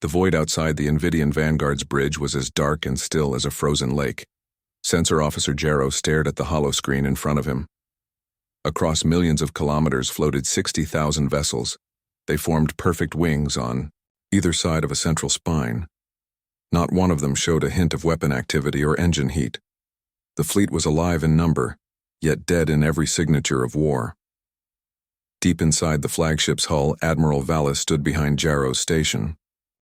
The void outside the Invidian Vanguard's bridge was as dark and still as a frozen lake. Sensor Officer Jarrow stared at the holoscreen in front of him. Across millions of kilometers floated 60,000 vessels. They formed perfect wings on either side of a central spine. Not one of them showed a hint of weapon activity or engine heat. The fleet was alive in number, yet dead in every signature of war. Deep inside the flagship's hull, Admiral Vallis stood behind Jarrow's station.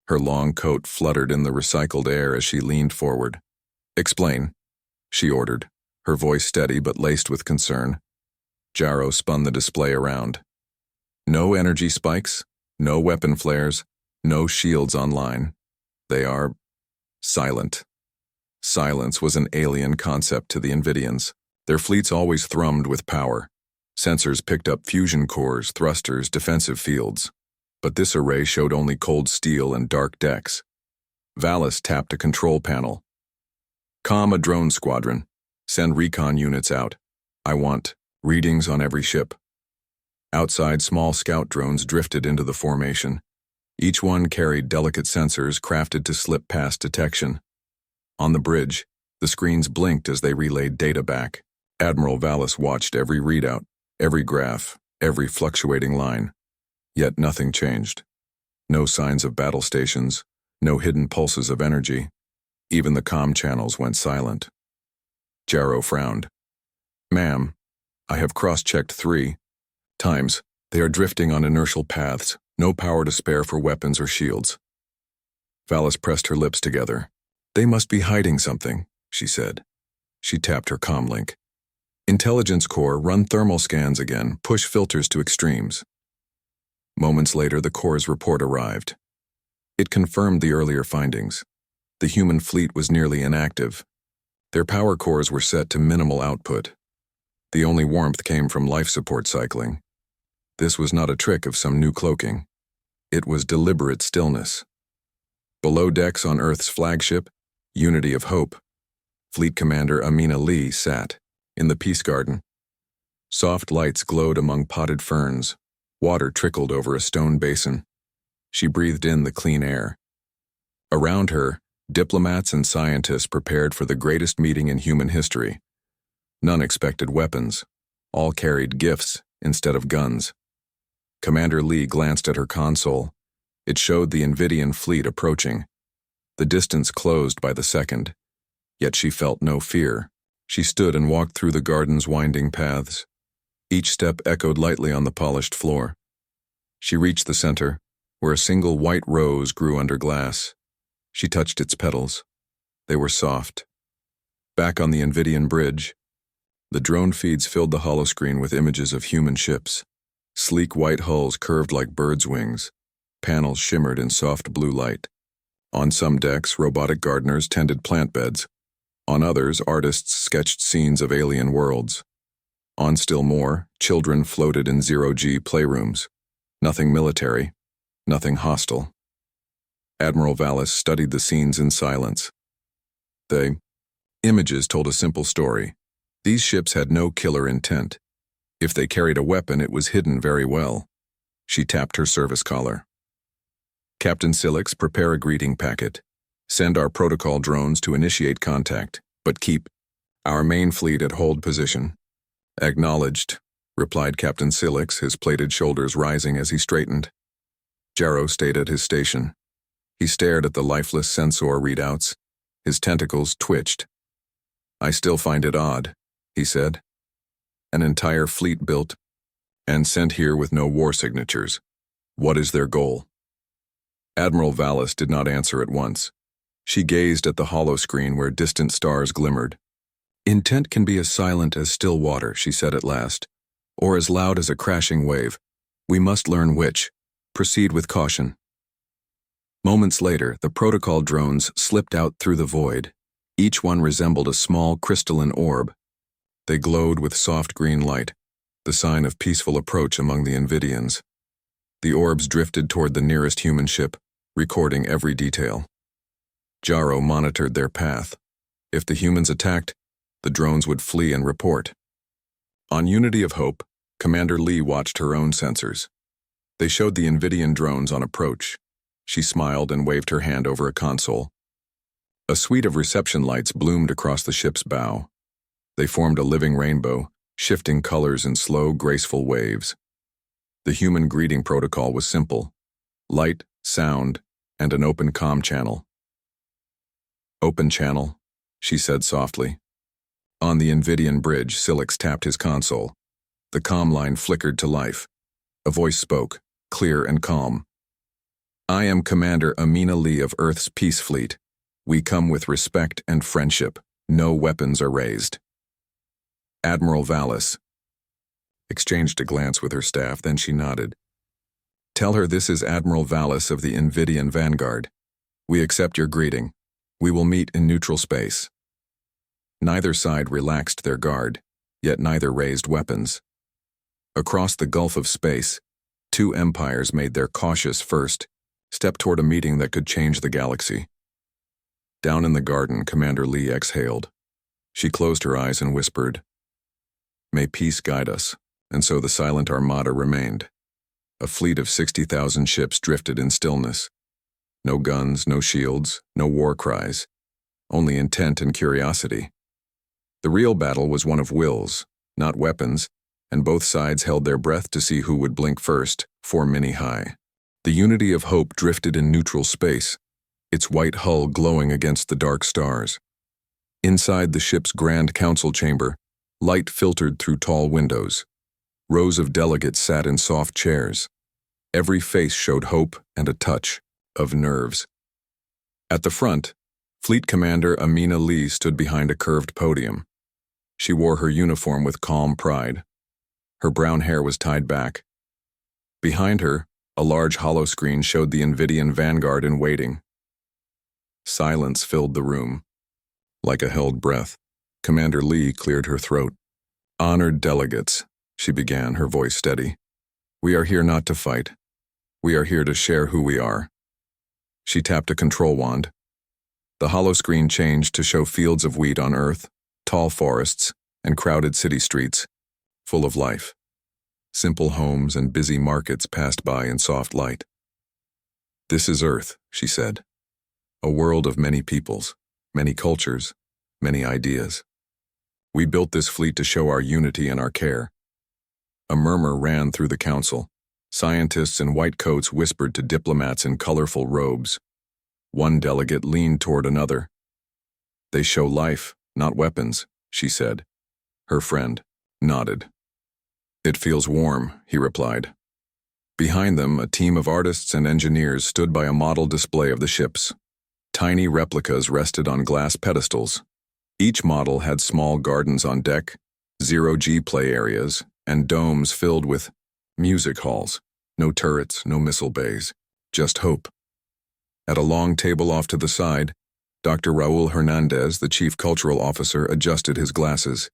Her long coat fluttered in the recycled air as she leaned forward. "Explain," she ordered, her voice steady but laced with concern. Jarrow spun the display around. No energy spikes, no weapon flares, no shields online. They are silent. Silence was an alien concept to the Invidians. Their fleets always thrummed with power. Sensors picked up fusion cores, thrusters, defensive fields. But this array showed only cold steel and dark decks. Vallis tapped a control panel. "Comm a drone squadron. Send recon units out. I want readings on every ship." Outside, small scout drones drifted into the formation. Each one carried delicate sensors crafted to slip past detection. On the bridge, the screens blinked as they relayed data back. Admiral Vallis watched every readout, every graph, every fluctuating line. Yet nothing changed. No signs of battle stations, no hidden pulses of energy. Even the comm channels went silent. Jarrow frowned. "Ma'am, I have cross-checked 3 times. They are drifting on inertial paths, no power to spare for weapons or shields." Vallis pressed her lips together. "They must be hiding something," she said. She tapped her comm link. "Intelligence Core, run thermal scans again, push filters to extremes." Moments later, the Corps' report arrived. It confirmed the earlier findings. The human fleet was nearly inactive. Their power cores were set to minimal output. The only warmth came from life support cycling. This was not a trick of some new cloaking. It was deliberate stillness. Below decks on Earth's flagship, Unity of Hope, Fleet Commander Amina Lee sat, in the Peace Garden. Soft lights glowed among potted ferns. Water trickled over a stone basin. She breathed in the clean air. Around her, diplomats and scientists prepared for the greatest meeting in human history. None expected weapons. All carried gifts instead of guns. Commander Lee glanced at her console. It showed the Invidian fleet approaching. The distance closed by the second. Yet she felt no fear. She stood and walked through the garden's winding paths. Each step echoed lightly on the polished floor. She reached the center, where a single white rose grew under glass. She touched its petals. They were soft. Back on the Invidian bridge, the drone feeds filled the holoscreen with images of human ships. Sleek white hulls curved like birds' wings. Panels shimmered in soft blue light. On some decks, robotic gardeners tended plant beds. On others, artists sketched scenes of alien worlds. On still more, children floated in zero-G playrooms. Nothing military, nothing hostile. Admiral Vallis studied the scenes in silence. The images told a simple story. These ships had no killer intent. If they carried a weapon, it was hidden very well. She tapped her service collar. "Captain Silix, prepare a greeting packet. Send our protocol drones to initiate contact, but keep our main fleet at hold position." "Acknowledged," replied Captain Silix, his plated shoulders rising as he straightened. Jarrow stayed at his station. He stared at the lifeless sensor readouts. His tentacles twitched. "I still find it odd," he said. "An entire fleet built and sent here with no war signatures. What is their goal?" Admiral Vallis did not answer at once. She gazed at the holoscreen where distant stars glimmered. "Intent can be as silent as still water," she said at last, "or as loud as a crashing wave. We must learn which. Proceed with caution." Moments later, the protocol drones slipped out through the void. Each one resembled a small crystalline orb. They glowed with soft green light, the sign of peaceful approach among the Invidians. The orbs drifted toward the nearest human ship, recording every detail. Jarrow monitored their path. If the humans attacked, the drones would flee and report. On Unity of Hope, Commander Lee watched her own sensors. They showed the Invidian drones on approach. She smiled and waved her hand over a console. A suite of reception lights bloomed across the ship's bow. They formed a living rainbow, shifting colors in slow, graceful waves. The human greeting protocol was simple: light, sound, and an open comm channel. "Open channel," she said softly. On the Invidian bridge, Silix tapped his console. The comm line flickered to life. A voice spoke, clear and calm. "I am Commander Amina Lee of Earth's Peace Fleet. We come with respect and friendship. No weapons are raised." Admiral Vallis exchanged a glance with her staff, then she nodded. "Tell her this is Admiral Vallis of the Invidian Vanguard. We accept your greeting. We will meet in neutral space." Neither side relaxed their guard, yet neither raised weapons. Across the gulf of space, two empires made their cautious first step toward a meeting that could change the galaxy. Down in the garden, Commander Lee exhaled. She closed her eyes and whispered, "May peace guide us." And so the silent armada remained. A fleet of 60,000 ships drifted in stillness. No guns, no shields, no war cries, only intent and curiosity. The real battle was one of wills, not weapons, and both sides held their breath to see who would blink first, 4 mini high. The Unity of Hope drifted in neutral space, its white hull glowing against the dark stars. Inside the ship's Grand Council chamber, light filtered through tall windows. Rows of delegates sat in soft chairs. Every face showed hope and a touch of nerves. At the front, Fleet Commander Amina Lee stood behind a curved podium. She wore her uniform with calm pride. Her brown hair was tied back. Behind her, a large holoscreen showed the Invidian Vanguard in waiting. Silence filled the room. Like a held breath, Commander Lee cleared her throat. "Honored delegates," she began, her voice steady. "We are here not to fight. We are here to share who we are." She tapped a control wand. The holoscreen changed to show fields of wheat on Earth, tall forests, and crowded city streets, full of life. Simple homes and busy markets passed by in soft light. "This is Earth," she said. "A world of many peoples, many cultures, many ideas. We built this fleet to show our unity and our care." A murmur ran through the council. Scientists in white coats whispered to diplomats in colorful robes. One delegate leaned toward another. "They show life, not weapons," she said. Her friend nodded. "It feels warm," he replied. Behind them, a team of artists and engineers stood by a model display of the ships. Tiny replicas rested on glass pedestals. Each model had small gardens on deck, zero-G play areas, and domes filled with music halls. No turrets, no missile bays, just hope. At a long table off to the side, Dr. Raul Hernandez, the chief cultural officer, adjusted his glasses.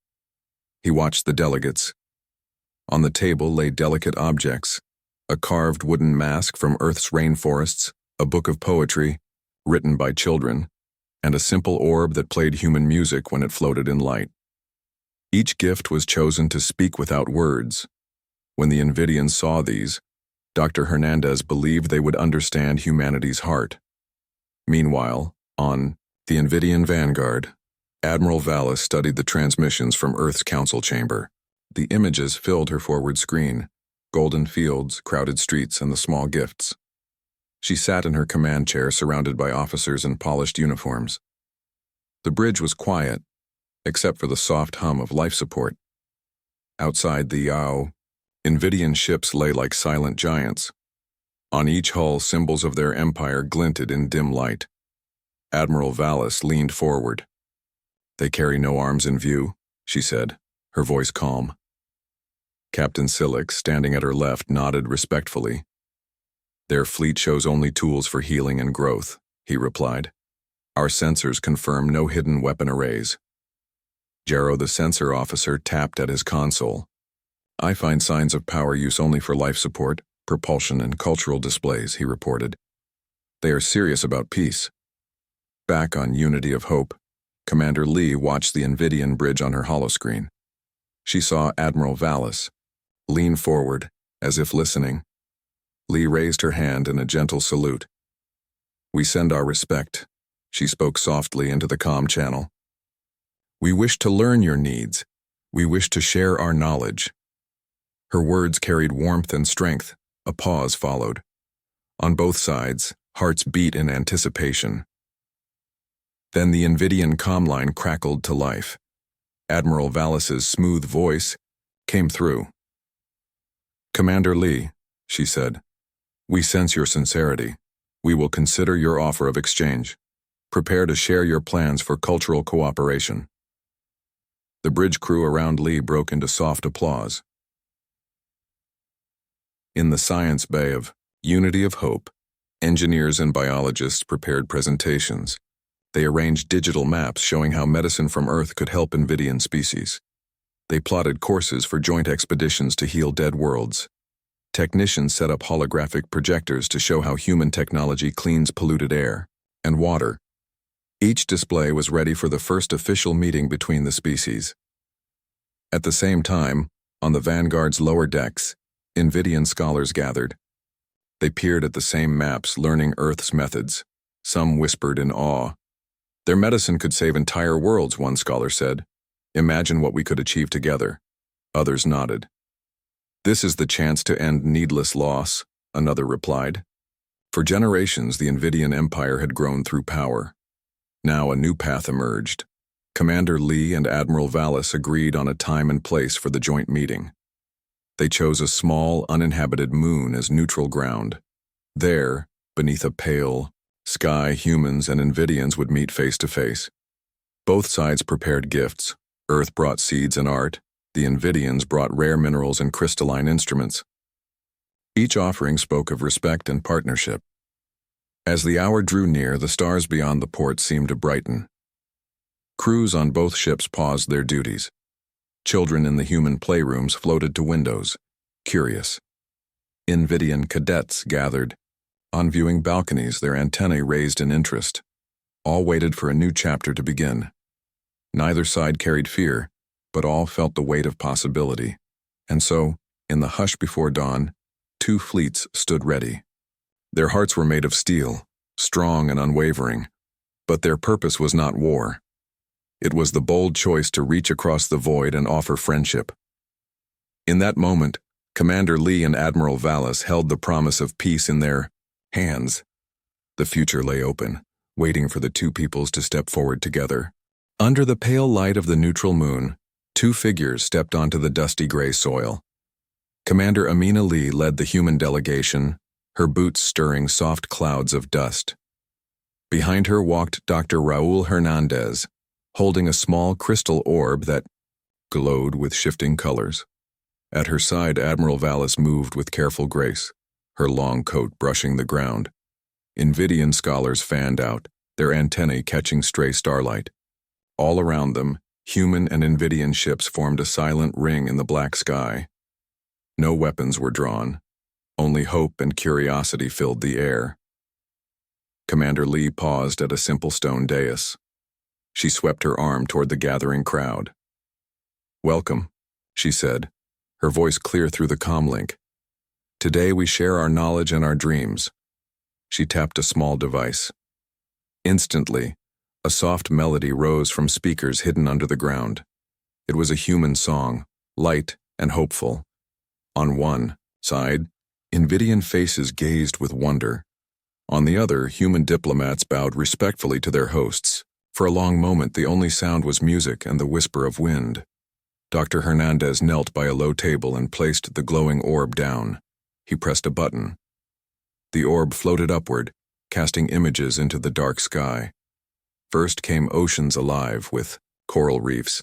He watched the delegates. On the table lay delicate objects: a carved wooden mask from Earth's rainforests, a book of poetry, written by children, and a simple orb that played human music when it floated in light. Each gift was chosen to speak without words. When the Invidians saw these, Dr. Hernandez believed they would understand humanity's heart. Meanwhile, on the Invidian Vanguard, Admiral Vallis studied the transmissions from Earth's council chamber. The images filled her forward screen: golden fields, crowded streets, and the small gifts. She sat in her command chair surrounded by officers in polished uniforms. The bridge was quiet, except for the soft hum of life support. Outside the Yao, Invidian ships lay like silent giants. On each hull, symbols of their empire glinted in dim light. Admiral Vallis leaned forward. "They carry no arms in view," she said, her voice calm. Captain Silix, standing at her left, nodded respectfully. "Their fleet shows only tools for healing and growth," he replied. "Our sensors confirm no hidden weapon arrays." Jarrow, the sensor officer, tapped at his console. "I find signs of power use only for life support, propulsion, and cultural displays," he reported. "They are serious about peace." Back on Unity of Hope, Commander Lee watched the Invidian bridge on her holoscreen. She saw Admiral Vallis lean forward, as if listening. Lee raised her hand in a gentle salute. We send our respect, she spoke softly into the comm channel. We wish to learn your needs. We wish to share our knowledge. Her words carried warmth and strength. A pause followed. On both sides, hearts beat in anticipation. Then the Invidian comm line crackled to life. Admiral Vallis's smooth voice came through. Commander Lee, she said, we sense your sincerity. We will consider your offer of exchange. Prepare to share your plans for cultural cooperation. The bridge crew around Lee broke into soft applause. In the science bay of Unity of Hope, engineers and biologists prepared presentations. They arranged digital maps showing how medicine from Earth could help Invidian species. They plotted courses for joint expeditions to heal dead worlds. Technicians set up holographic projectors to show how human technology cleans polluted air and water. Each display was ready for the first official meeting between the species. At the same time, on the Vanguard's lower decks, Invidian scholars gathered. They peered at the same maps, learning Earth's methods. Some whispered in awe. Their medicine could save entire worlds, one scholar said. Imagine what we could achieve together. Others nodded. This is the chance to end needless loss, another replied. For generations, the Invidian Empire had grown through power. Now a new path emerged. Commander Lee and Admiral Vallis agreed on a time and place for the joint meeting. They chose a small, uninhabited moon as neutral ground. There, beneath a pale sky, humans and Invidians would meet face to face. Both sides prepared gifts. Earth brought seeds and art. The Invidians brought rare minerals and crystalline instruments. Each offering spoke of respect and partnership. As the hour drew near, the stars beyond the port seemed to brighten. Crews on both ships paused their duties. Children in the human playrooms floated to windows, curious. Invidian cadets gathered. On viewing balconies, their antennae raised in interest. All waited for a new chapter to begin. Neither side carried fear, but all felt the weight of possibility. And so, in the hush before dawn, two fleets stood ready. Their hearts were made of steel, strong and unwavering, but their purpose was not war. It was the bold choice to reach across the void and offer friendship. In that moment, Commander Lee and Admiral Vallis held the promise of peace in their hands. The future lay open, waiting for the two peoples to step forward together. Under the pale light of the neutral moon, two figures stepped onto the dusty gray soil. Commander Amina Lee led the human delegation, her boots stirring soft clouds of dust. Behind her walked Dr. Raul Hernandez, holding a small crystal orb that glowed with shifting colors. At her side, Admiral Vallis moved with careful grace, her long coat brushing the ground. Invidian scholars fanned out, their antennae catching stray starlight. All around them, human and Invidian ships formed a silent ring in the black sky. No weapons were drawn. Only hope and curiosity filled the air. Commander Lee paused at a simple stone dais. She swept her arm toward the gathering crowd. "Welcome," she said, her voice clear through the comlink. "Today we share our knowledge and our dreams." She tapped a small device. Instantly, a soft melody rose from speakers hidden under the ground. It was a human song, light and hopeful. On one side, Invidian faces gazed with wonder. On the other, human diplomats bowed respectfully to their hosts. For a long moment, the only sound was music and the whisper of wind. Dr. Hernandez knelt by a low table and placed the glowing orb down. He pressed a button. The orb floated upward, casting images into the dark sky. First came oceans alive with coral reefs.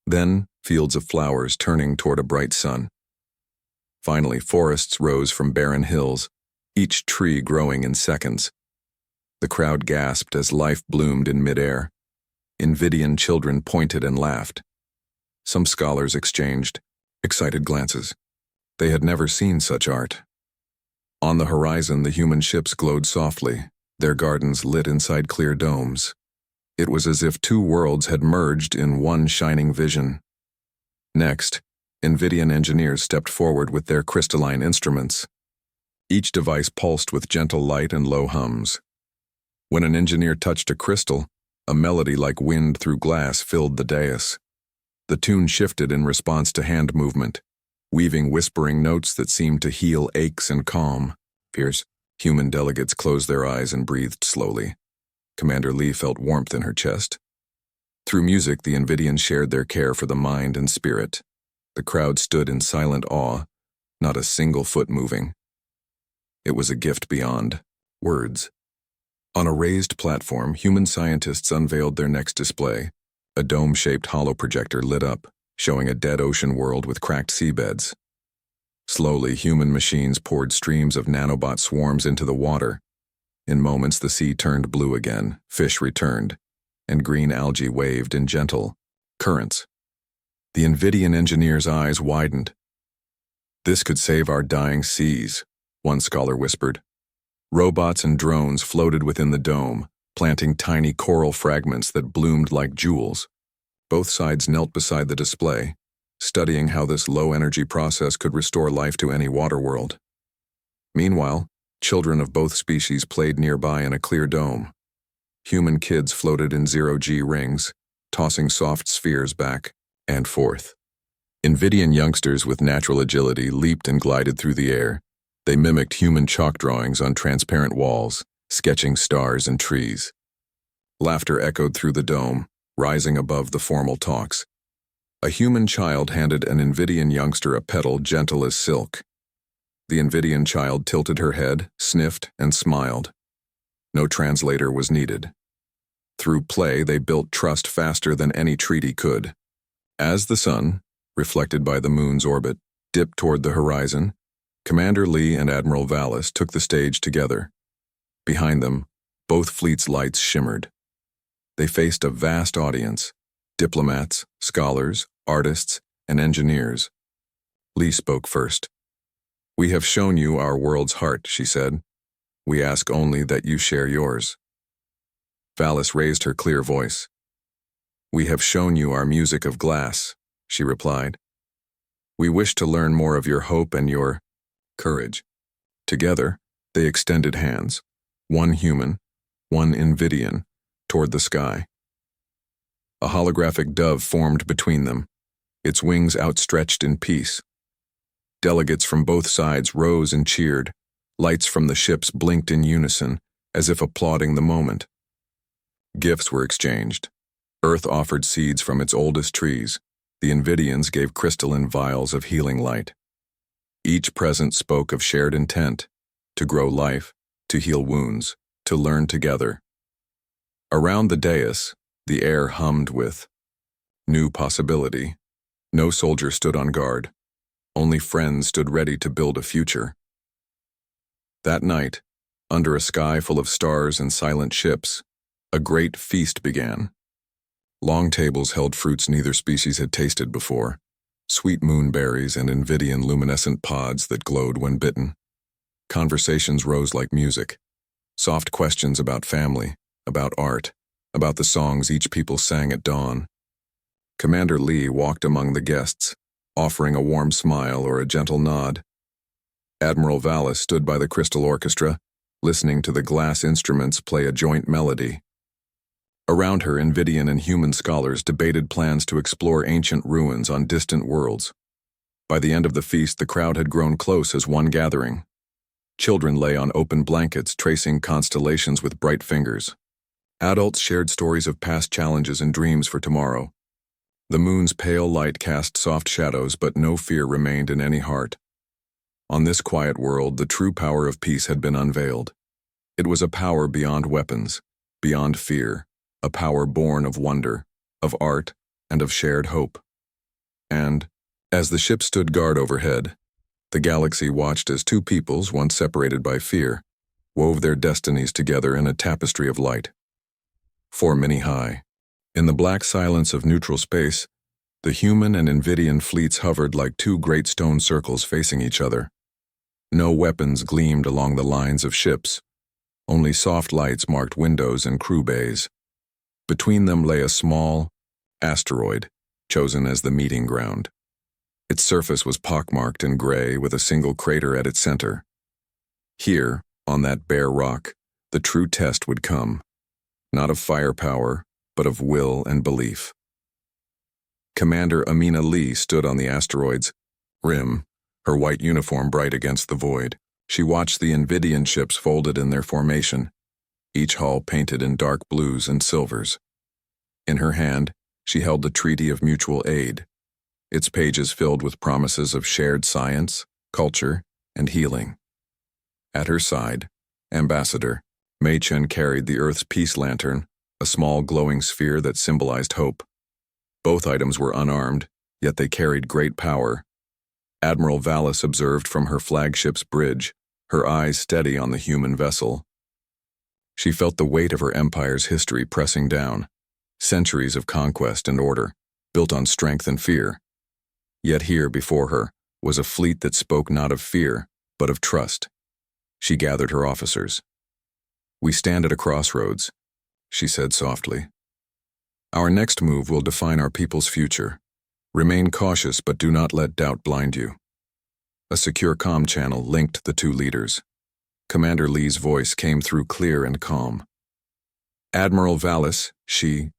Then, fields of flowers turning toward a bright sun. Finally, forests rose from barren hills, each tree growing in seconds. The crowd gasped as life bloomed in midair. Invidian children pointed and laughed. Some scholars exchanged excited glances. They had never seen such art. On the horizon, the human ships glowed softly, their gardens lit inside clear domes. It was as if two worlds had merged in one shining vision. Next, Invidian engineers stepped forward with their crystalline instruments. Each device pulsed with gentle light and low hums, When an engineer touched a crystal, a melody like wind through glass filled the dais. The tune shifted in response to hand movement, weaving whispering notes that seemed to heal aches and calm fears. Human delegates closed their eyes and breathed slowly. Commander Lee felt warmth in her chest. Through music, the Invidians shared their care for the mind and spirit. The crowd stood in silent awe, not a single foot moving. It was a gift beyond words. On a raised platform, human scientists unveiled their next display. A dome-shaped holoprojector lit up, showing a dead ocean world with cracked seabeds. Slowly, human machines poured streams of nanobot swarms into the water. In moments, the sea turned blue again, fish returned, and green algae waved in gentle currents. The Invidian engineers' eyes widened. "This could save our dying seas," one scholar whispered. Robots and drones floated within the dome, planting tiny coral fragments that bloomed like jewels. Both sides knelt beside the display, studying how this low-energy process could restore life to any water world. Meanwhile, children of both species played nearby in a clear dome. Human kids floated in zero-G rings, tossing soft spheres back and forth. Invidian youngsters with natural agility leaped and glided through the air. They mimicked human chalk drawings on transparent walls, sketching stars and trees. Laughter echoed through the dome, rising above the formal talks. A human child handed an Invidian youngster a petal gentle as silk. The Invidian child tilted her head, sniffed, and smiled. No translator was needed. Through play, they built trust faster than any treaty could. As the sun, reflected by the moon's orbit, dipped toward the horizon, Commander Lee and Admiral Vallis took the stage together. Behind them, both fleets' lights shimmered. They faced a vast audience: diplomats, scholars, artists, and engineers. Lee spoke first. "We have shown you our world's heart," she said. "We ask only that you share yours." Vallis raised her clear voice. "We have shown you our music of glass," she replied. "We wish to learn more of your hope and your courage." Together, they extended hands, one human, one Invidian, toward the sky. A holographic dove formed between them, its wings outstretched in peace. Delegates from both sides rose and cheered. Lights from the ships blinked in unison, as if applauding the moment. Gifts were exchanged. Earth offered seeds from its oldest trees. The Invidians gave crystalline vials of healing light. Each present spoke of shared intent: to grow life, to heal wounds, to learn together. Around the dais, the air hummed with new possibility. No soldier stood on guard. Only friends stood ready to build a future. That night, under a sky full of stars and silent ships, a great feast began. Long tables held fruits neither species had tasted before: sweet moonberries and Invidian luminescent pods that glowed when bitten. Conversations rose like music. Soft questions about family, about art, about the songs each people sang at dawn. Commander Lee walked among the guests, offering a warm smile or a gentle nod. Admiral Vallis stood by the crystal orchestra, listening to the glass instruments play a joint melody. Around her, Invidian and human scholars debated plans to explore ancient ruins on distant worlds. By the end of the feast, the crowd had grown close as one gathering. Children lay on open blankets, tracing constellations with bright fingers. Adults shared stories of past challenges and dreams for tomorrow. The moon's pale light cast soft shadows, but no fear remained in any heart. On this quiet world, the true power of peace had been unveiled. It was a power beyond weapons, beyond fear, a power born of wonder, of art, and of shared hope. And, as the ship stood guard overhead, the galaxy watched as two peoples, once separated by fear, wove their destinies together in a tapestry of light. 4 many high. In the black silence of neutral space, the human and Invidian fleets hovered like two great stone circles facing each other. No weapons gleamed along the lines of ships. Only soft lights marked windows and crew bays. Between them lay a small asteroid, chosen as the meeting ground. Its surface was pockmarked and gray, with a single crater at its center. Here, on that bare rock, The true test would come, not of firepower, but of will and belief. Commander Amina Lee stood on the asteroid's rim, her white uniform bright against the void. She watched the Invidian ships folded in their formation, each hull painted in dark blues and silvers. In her hand, she held the Treaty of Mutual Aid, its pages filled with promises of shared science, culture, and healing. At her side, Ambassador Mei Chen carried the Earth's peace lantern, a small glowing sphere that symbolized hope. Both items were unarmed, yet they carried great power. Admiral Vallis observed from her flagship's bridge, her eyes steady on the human vessel. She felt the weight of her empire's history pressing down, centuries of conquest and order, built on strength and fear. Yet here before her was a fleet that spoke not of fear, but of trust. She gathered her officers. "We stand at a crossroads," she said softly. "Our next move will define our people's future. Remain cautious, but do not let doubt blind you." A secure comm channel linked the two leaders. Commander Lee's voice came through clear and calm. "Admiral Vallis," she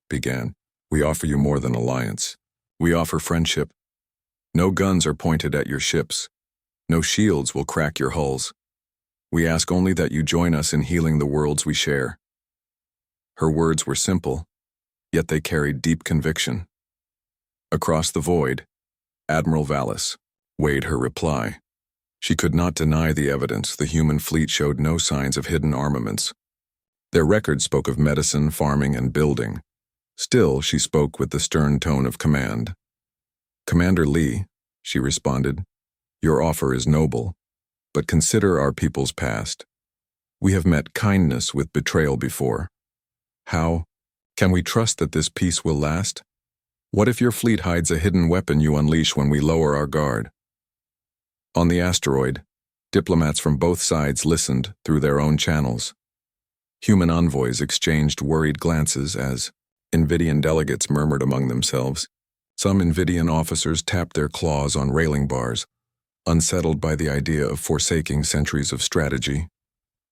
began, "we offer you more than alliance. We offer friendship. No guns are pointed at your ships. No shields will crack your hulls. We ask only that you join us in healing the worlds we share." Her words were simple, yet they carried deep conviction. Across the void, Admiral Vallis weighed her reply. She could not deny the evidence. The human fleet showed no signs of hidden armaments. Their records spoke of medicine, farming, and building. Still, she spoke with the stern tone of command. "Commander Lee," she responded, "your offer is noble, but consider our people's past. We have met kindness with betrayal before. How can we trust that this peace will last? What if your fleet hides a hidden weapon you unleash when we lower our guard?" On the asteroid, diplomats from both sides listened through their own channels. Human envoys exchanged worried glances as Invidian delegates murmured among themselves. Some Invidian officers tapped their claws on railing bars, unsettled by the idea of forsaking centuries of strategy.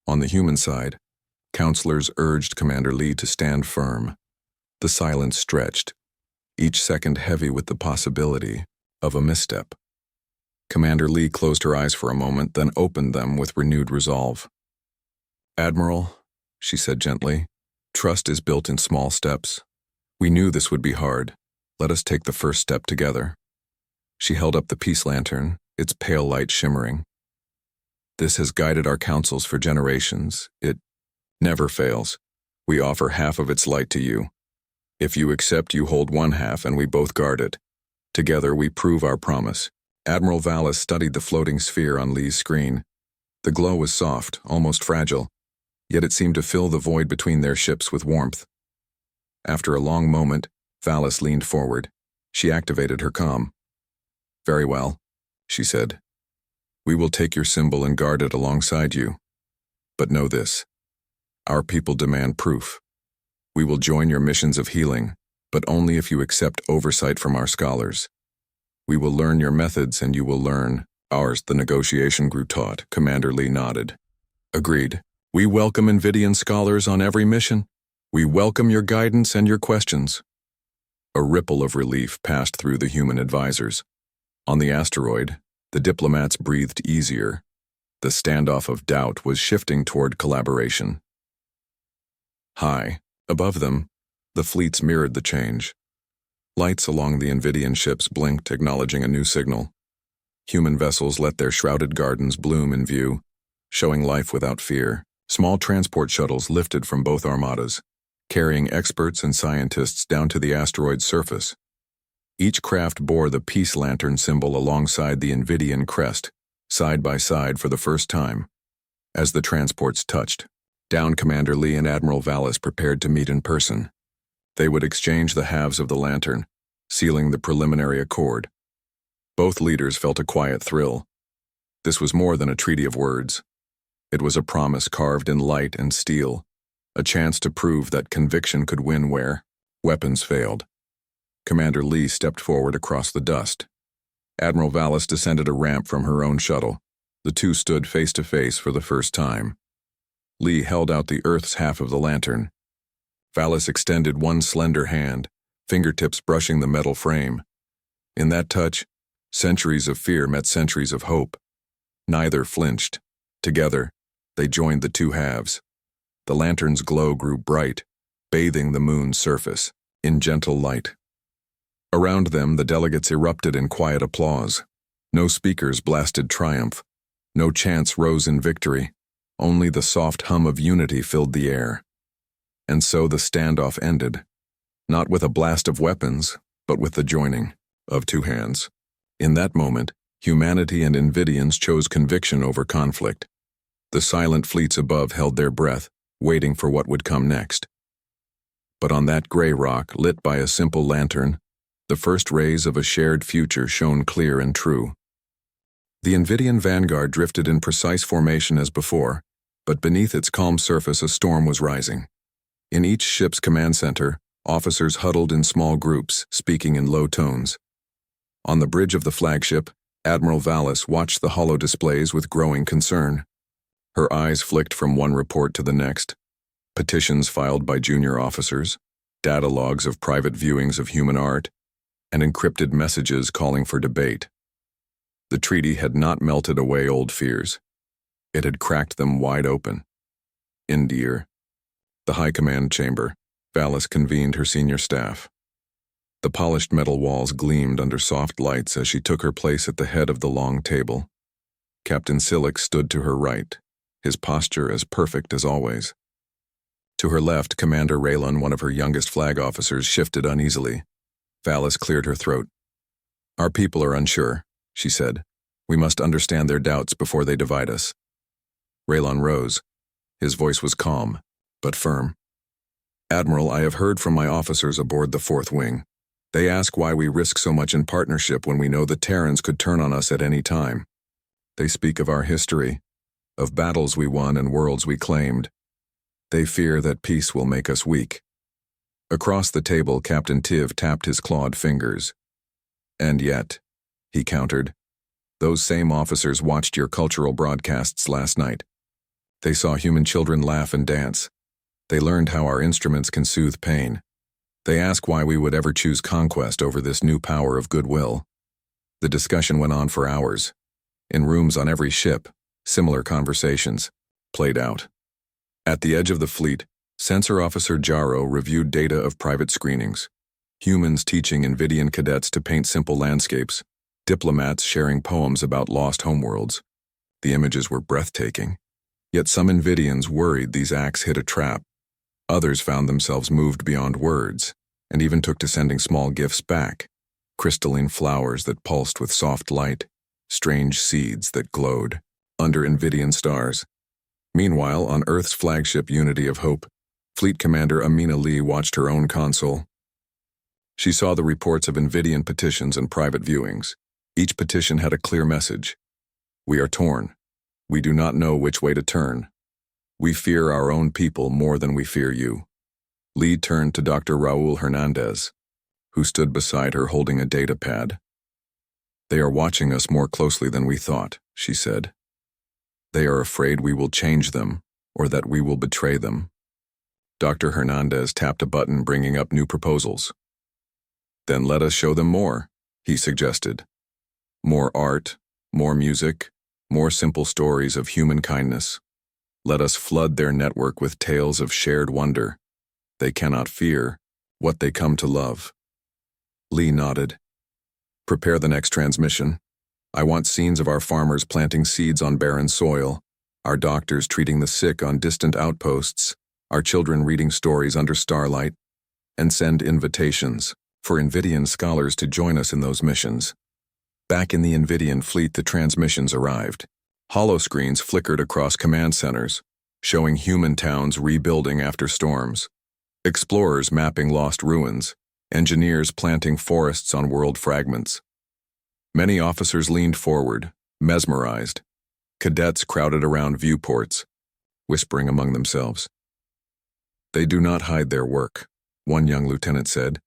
On the human side, counselors urged Commander Lee to stand firm. The silence stretched, each second heavy with the possibility of a misstep. Commander Lee closed her eyes for a moment, then opened them with renewed resolve. "Admiral," she said gently, "trust is built in small steps. We knew this would be hard. Let us take the first step together." She held up the peace lantern, its pale light shimmering. "This has guided our councils for generations. It never fails. We offer half of its light to you. If you accept, you hold one half and we both guard it. Together we prove our promise." Admiral Vallis studied the floating sphere on Lee's screen. The glow was soft, almost fragile, yet it seemed to fill the void between their ships with warmth. After a long moment, Vallis leaned forward. She activated her comm. "Very well," she said. "We will take your symbol and guard it alongside you. But know this. Our people demand proof. We will join your missions of healing, but only if you accept oversight from our scholars. We will learn your methods and you will learn ours." The negotiation grew taut. Commander Lee nodded. "Agreed. We welcome Invidian scholars on every mission. We welcome your guidance and your questions." A ripple of relief passed through the human advisors. On the asteroid, the diplomats breathed easier. The standoff of doubt was shifting toward collaboration. High, above them, the fleets mirrored the change. Lights along the Invidian ships blinked, acknowledging a new signal. Human vessels let their shrouded gardens bloom in view, showing life without fear. Small transport shuttles lifted from both armadas, carrying experts and scientists down to the asteroid's surface. Each craft bore the peace lantern symbol alongside the Invidian crest, side by side for the first time. As the transports touched, down Commander Lee and Admiral Vallis prepared to meet in person. They would exchange the halves of the lantern, sealing the preliminary accord. Both leaders felt a quiet thrill. This was more than a treaty of words. It was a promise carved in light and steel, a chance to prove that conviction could win where weapons failed. Commander Lee stepped forward across the dust. Admiral Vallis descended a ramp from her own shuttle. The two stood face to face for the first time. Lee held out the Earth's half of the lantern. Valis extended one slender hand, fingertips brushing the metal frame. In that touch, centuries of fear met centuries of hope. Neither flinched. Together, they joined the two halves. The lantern's glow grew bright, bathing the moon's surface in gentle light. Around them, the delegates erupted in quiet applause. No speakers blasted triumph. No chants rose in victory. Only the soft hum of unity filled the air. And so the standoff ended, not with a blast of weapons, but with the joining of two hands. In that moment, humanity and Invidians chose conviction over conflict. The silent fleets above held their breath, waiting for what would come next. But on that gray rock, lit by a simple lantern, the first rays of a shared future shone clear and true. The Invidian vanguard drifted in precise formation as before, but beneath its calm surface a storm was rising. In each ship's command center, officers huddled in small groups, speaking in low tones. On the bridge of the flagship, Admiral Valis watched the holo displays with growing concern. Her eyes flicked from one report to the next. Petitions filed by junior officers, data logs of private viewings of human art, and encrypted messages calling for debate. The treaty had not melted away old fears. It had cracked them wide open. In Deer, the High Command chamber, Valis convened her senior staff. The polished metal walls gleamed under soft lights as she took her place at the head of the long table. Captain Silic stood to her right, his posture as perfect as always. To her left, Commander Raylon, one of her youngest flag officers, shifted uneasily. Valis cleared her throat. "Our people are unsure," she said. "We must understand their doubts before they divide us." Raylon rose. His voice was calm, but firm. "Admiral, I have heard from my officers aboard the Fourth Wing. They ask why we risk so much in partnership when we know the Terrans could turn on us at any time. They speak of our history, of battles we won and worlds we claimed. They fear that peace will make us weak." Across the table, Captain Tiv tapped his clawed fingers. "And yet," he countered, "those same officers watched your cultural broadcasts last night. They saw human children laugh and dance. They learned how our instruments can soothe pain. They ask why we would ever choose conquest over this new power of goodwill." The discussion went on for hours. In rooms on every ship, similar conversations played out. At the edge of the fleet, Sensor Officer Jaro reviewed data of private screenings. Humans teaching Invidian cadets to paint simple landscapes, diplomats sharing poems about lost homeworlds. The images were breathtaking. Yet some Invidians worried these acts hit a trap. Others found themselves moved beyond words, and even took to sending small gifts back. Crystalline flowers that pulsed with soft light, strange seeds that glowed under Invidian stars. Meanwhile, on Earth's flagship Unity of Hope, Fleet Commander Amina Lee watched her own console. She saw the reports of Invidian petitions and private viewings. Each petition had a clear message. "We are torn. We do not know which way to turn. We fear our own people more than we fear you." Lee turned to Dr. Raul Hernandez, who stood beside her holding a data pad. "They are watching us more closely than we thought," she said. "They are afraid we will change them, or that we will betray them." Dr. Hernandez tapped a button bringing up new proposals. "Then let us show them more," he suggested. "More art, more music, more simple stories of human kindness. Let us flood their network with tales of shared wonder. They cannot fear what they come to love." Lee nodded. "Prepare the next transmission. I want scenes of our farmers planting seeds on barren soil, our doctors treating the sick on distant outposts, our children reading stories under starlight, and send invitations for Invidian scholars to join us in those missions." Back in the Invidian fleet, the transmissions arrived. Holoscreens flickered across command centers, showing human towns rebuilding after storms, explorers mapping lost ruins, engineers planting forests on world fragments. Many officers leaned forward, mesmerized. Cadets crowded around viewports, whispering among themselves. "They do not hide their work," one young lieutenant said.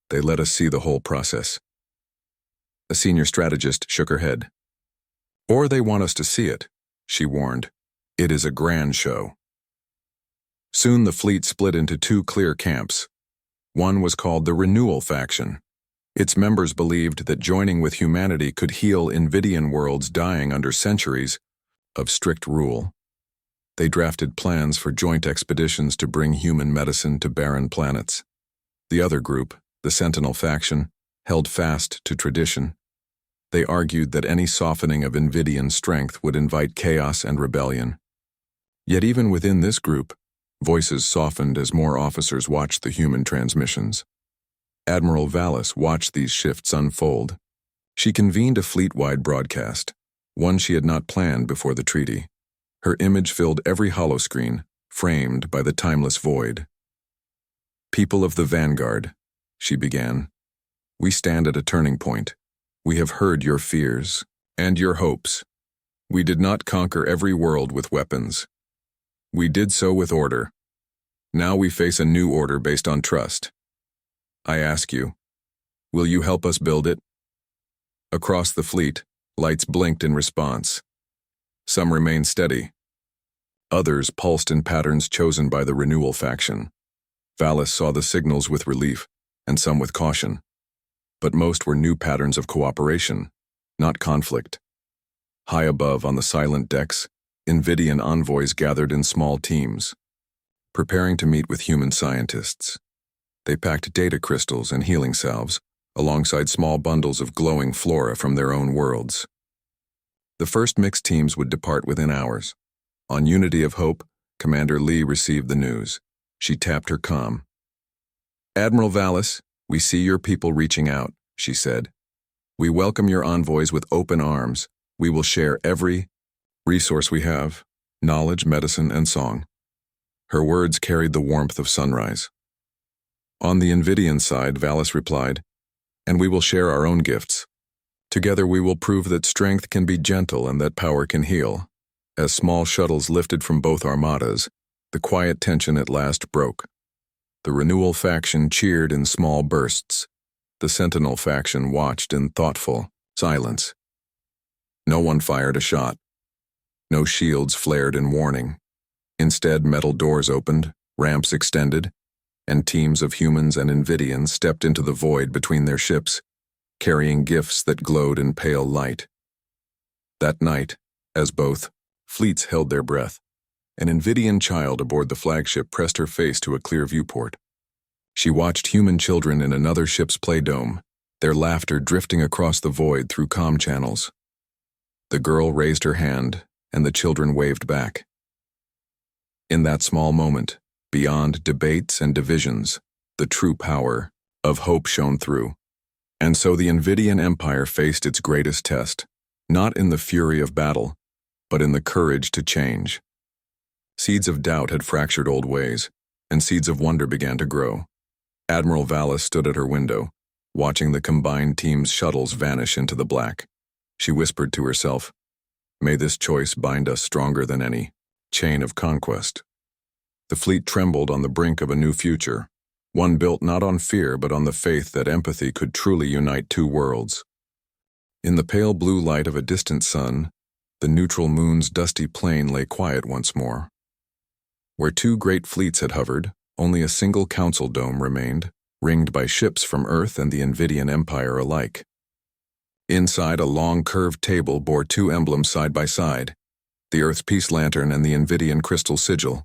"They let us see the whole process." A senior strategist shook her head. "Or they want us to see it," she warned. "It is a grand show." Soon the fleet split into two clear camps. One was called the Renewal faction. Its members believed that joining with humanity could heal Invidian worlds dying under centuries of strict rule. They drafted plans for joint expeditions to bring human medicine to barren planets. The other group, the Sentinel faction, held fast to tradition. They argued that any softening of Invidian strength would invite chaos and rebellion. Yet even within this group, voices softened as more officers watched the human transmissions. Admiral Valis watched these shifts unfold. She convened a fleet-wide broadcast, one she had not planned before the treaty. Her image filled every holoscreen, framed by the timeless void. "People of the Vanguard," she began, "we stand at a turning point. We have heard your fears and your hopes. We did not conquer every world with weapons. We did so with order. Now we face a new order based on trust. I ask you, will you help us build it?" Across the fleet, lights blinked in response. Some remained steady. Others pulsed in patterns chosen by the Renewal faction. Valis saw the signals with relief, and some with caution. But most were new patterns of cooperation, not conflict. High above on the silent decks, Invidian envoys gathered in small teams, preparing to meet with human scientists. They packed data crystals and healing salves, alongside small bundles of glowing flora from their own worlds. The first mixed teams would depart within hours. On Unity of Hope, Commander Lee received the news. She tapped her comm. "Admiral Valis, we see your people reaching out," she said. "We welcome your envoys with open arms. We will share every resource we have, knowledge, medicine, and song." Her words carried the warmth of sunrise. On the Invidian side, Valis replied, "And we will share our own gifts. Together we will prove that strength can be gentle and that power can heal." As small shuttles lifted from both armadas, the quiet tension at last broke. The Renewal faction cheered in small bursts. The Sentinel faction watched in thoughtful silence. No one fired a shot. No shields flared in warning. Instead, metal doors opened, ramps extended, and teams of humans and Invidians stepped into the void between their ships, carrying gifts that glowed in pale light. That night, as both fleets held their breath, an Invidian child aboard the flagship pressed her face to a clear viewport. She watched human children in another ship's playdome, their laughter drifting across the void through comm channels. The girl raised her hand, and the children waved back. In that small moment, beyond debates and divisions, the true power of hope shone through. And so the Invidian Empire faced its greatest test, not in the fury of battle, but in the courage to change. Seeds of doubt had fractured old ways, and seeds of wonder began to grow. Admiral Valis stood at her window, watching the combined team's shuttles vanish into the black. She whispered to herself, "May this choice bind us stronger than any chain of conquest." The fleet trembled on the brink of a new future, one built not on fear but on the faith that empathy could truly unite two worlds. In the pale blue light of a distant sun, the neutral moon's dusty plain lay quiet once more. Where two great fleets had hovered, only a single council dome remained, ringed by ships from Earth and the Invidian Empire alike. Inside, a long curved table bore two emblems side by side, the Earth's peace lantern and the Invidian crystal sigil.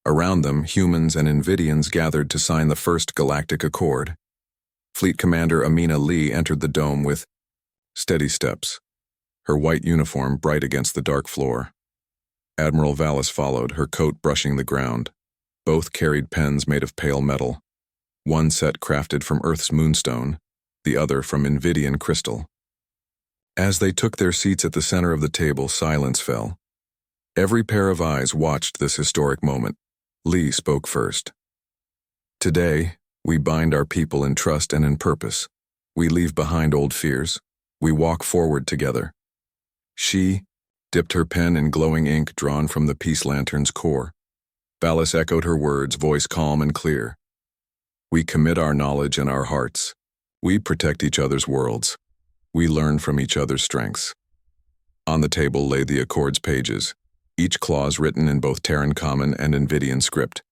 Around them, humans and Invidians gathered to sign the first Galactic Accord. Fleet Commander Amina Lee entered the dome with steady steps, her white uniform bright against the dark floor. Admiral Valis followed, her coat brushing the ground. Both carried pens made of pale metal, one set crafted from Earth's moonstone, the other from Invidian crystal. As they took their seats at the center of the table, silence fell. Every pair of eyes watched this historic moment. Lee spoke first. "Today, we bind our people in trust and in purpose. We leave behind old fears. We walk forward together." She dipped her pen in glowing ink drawn from the peace lantern's core. Valis echoed her words, voice calm and clear. "We commit our knowledge and our hearts. We protect each other's worlds. We learn from each other's strengths." On the table lay the Accord's pages, each clause written in both Terran Common and Invidian script.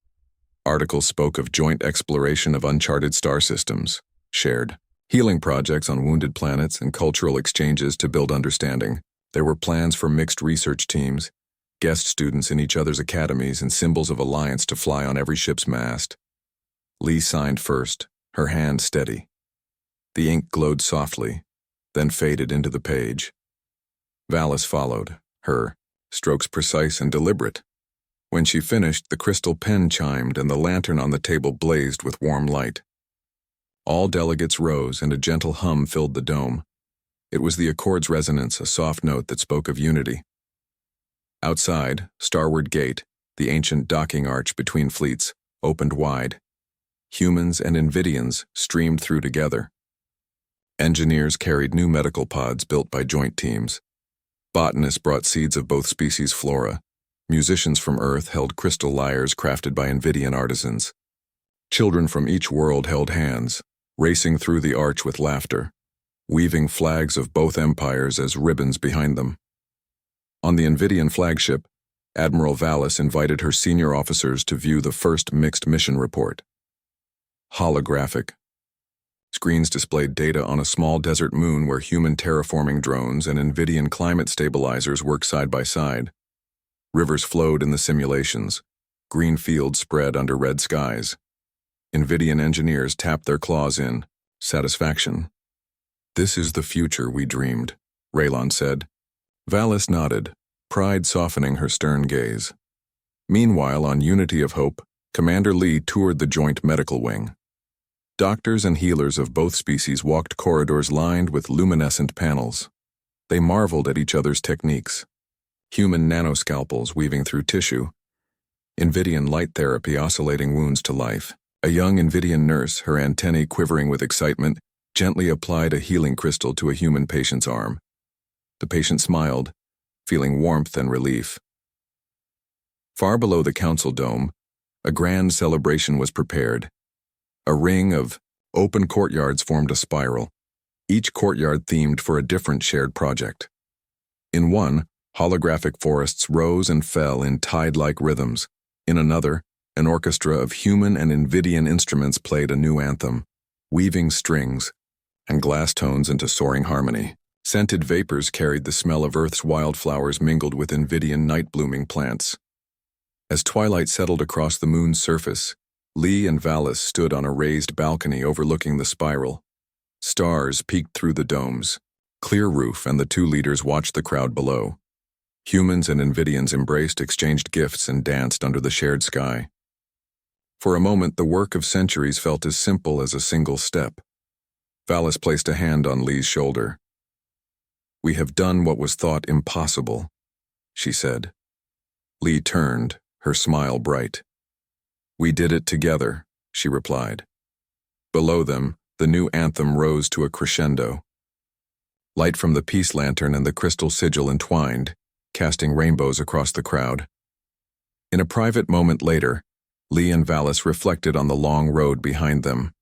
Articles spoke of joint exploration of uncharted star systems, shared healing projects on wounded planets, and cultural exchanges to build understanding. There were plans for mixed research teams, guest students in each other's academies, and symbols of alliance to fly on every ship's mast. Lee signed first, her hand steady. The ink glowed softly, then faded into the page. Valis followed, her strokes precise and deliberate. When she finished, the crystal pen chimed and the lantern on the table blazed with warm light. All delegates rose and a gentle hum filled the dome. It was the Accord's resonance, a soft note that spoke of unity. Outside, Starward Gate, the ancient docking arch between fleets, opened wide. Humans and Invidians streamed through together. Engineers carried new medical pods built by joint teams. Botanists brought seeds of both species' flora. Musicians from Earth held crystal lyres crafted by Invidian artisans. Children from each world held hands, racing through the arch with laughter, weaving flags of both empires as ribbons behind them. On the Invidian flagship, Admiral Valis invited her senior officers to view the first mixed mission report. Holographic. Screens displayed data on a small desert moon where human terraforming drones and Invidian climate stabilizers work side by side. Rivers flowed in the simulations. Green fields spread under red skies. Invidian engineers tapped their claws in satisfaction. "This is the future we dreamed," Raylon said. Valis nodded, pride softening her stern gaze. Meanwhile, on Unity of Hope, Commander Lee toured the joint medical wing. Doctors and healers of both species walked corridors lined with luminescent panels. They marveled at each other's techniques. Human nanoscalpels weaving through tissue, Invidian light therapy oscillating wounds to life. A young Invidian nurse, her antennae quivering with excitement, gently applied a healing crystal to a human patient's arm. The patient smiled, feeling warmth and relief. Far below the council dome, a grand celebration was prepared. A ring of open courtyards formed a spiral, each courtyard themed for a different shared project. In one, holographic forests rose and fell in tide-like rhythms. In another, an orchestra of human and Invidian instruments played a new anthem, weaving strings and glass tones into soaring harmony. Scented vapors carried the smell of Earth's wildflowers mingled with Invidian night-blooming plants. As twilight settled across the moon's surface, Lee and Valis stood on a raised balcony overlooking the spiral. Stars peeked through the domes. Clear Roof and the two leaders watched the crowd below. Humans and Invidians embraced, exchanged gifts, and danced under the shared sky. For a moment, the work of centuries felt as simple as a single step. Valis placed a hand on Lee's shoulder. "We have done what was thought impossible," she said. Lee turned, her smile bright. "We did it together," she replied. Below them, the new anthem rose to a crescendo. Light from the peace lantern and the crystal sigil entwined, casting rainbows across the crowd. In a private moment later, Lee and Valis reflected on the long road behind them.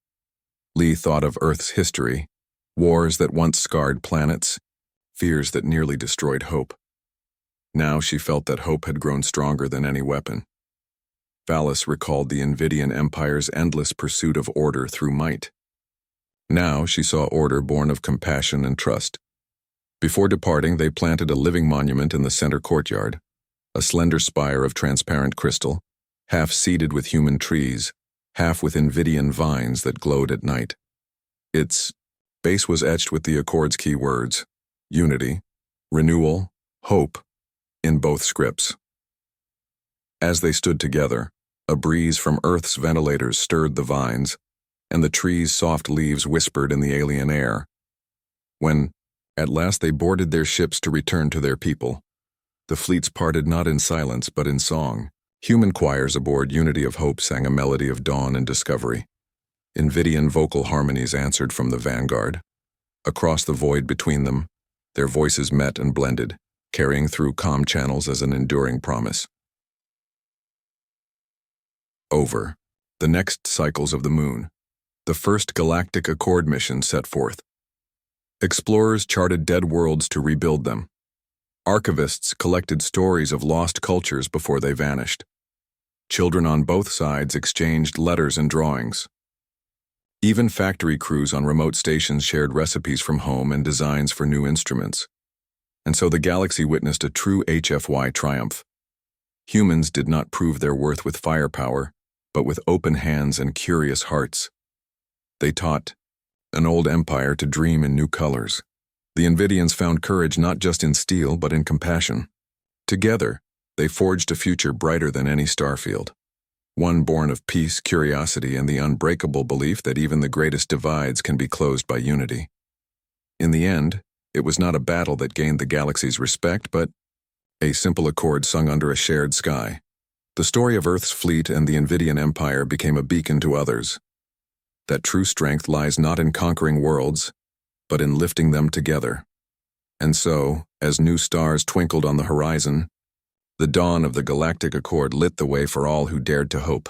Lee thought of Earth's history, wars that once scarred planets, fears that nearly destroyed hope. Now she felt that hope had grown stronger than any weapon. Valis recalled the Invidian Empire's endless pursuit of order through might. Now she saw order born of compassion and trust. Before departing, they planted a living monument in the center courtyard, a slender spire of transparent crystal, half seeded with human trees, half with Invidian vines that glowed at night. Its base was etched with the Accord's key words, unity, renewal, hope, in both scripts. As they stood together, a breeze from Earth's ventilators stirred the vines, and the trees' soft leaves whispered in the alien air. When, at last, they boarded their ships to return to their people, the fleets parted not in silence but in song. Human choirs aboard Unity of Hope sang a melody of dawn and discovery. Invidian vocal harmonies answered from the vanguard. Across the void between them, their voices met and blended, carrying through comm channels as an enduring promise. Over. The next cycles of the moon. The first Galactic Accord mission set forth. Explorers charted dead worlds to rebuild them. Archivists collected stories of lost cultures before they vanished. Children on both sides exchanged letters and drawings. Even factory crews on remote stations shared recipes from home and designs for new instruments. And so the galaxy witnessed a true HFY triumph. Humans did not prove their worth with firepower, but with open hands and curious hearts. They taught an old empire to dream in new colors. The Invidians found courage not just in steel, but in compassion. Together, they forged a future brighter than any starfield. One born of peace, curiosity, and the unbreakable belief that even the greatest divides can be closed by unity. In the end, it was not a battle that gained the galaxy's respect, but a simple accord sung under a shared sky. The story of Earth's fleet and the Invidian Empire became a beacon to others. That true strength lies not in conquering worlds, but in lifting them together. And so, as new stars twinkled on the horizon, the dawn of the Galactic Accord lit the way for all who dared to hope.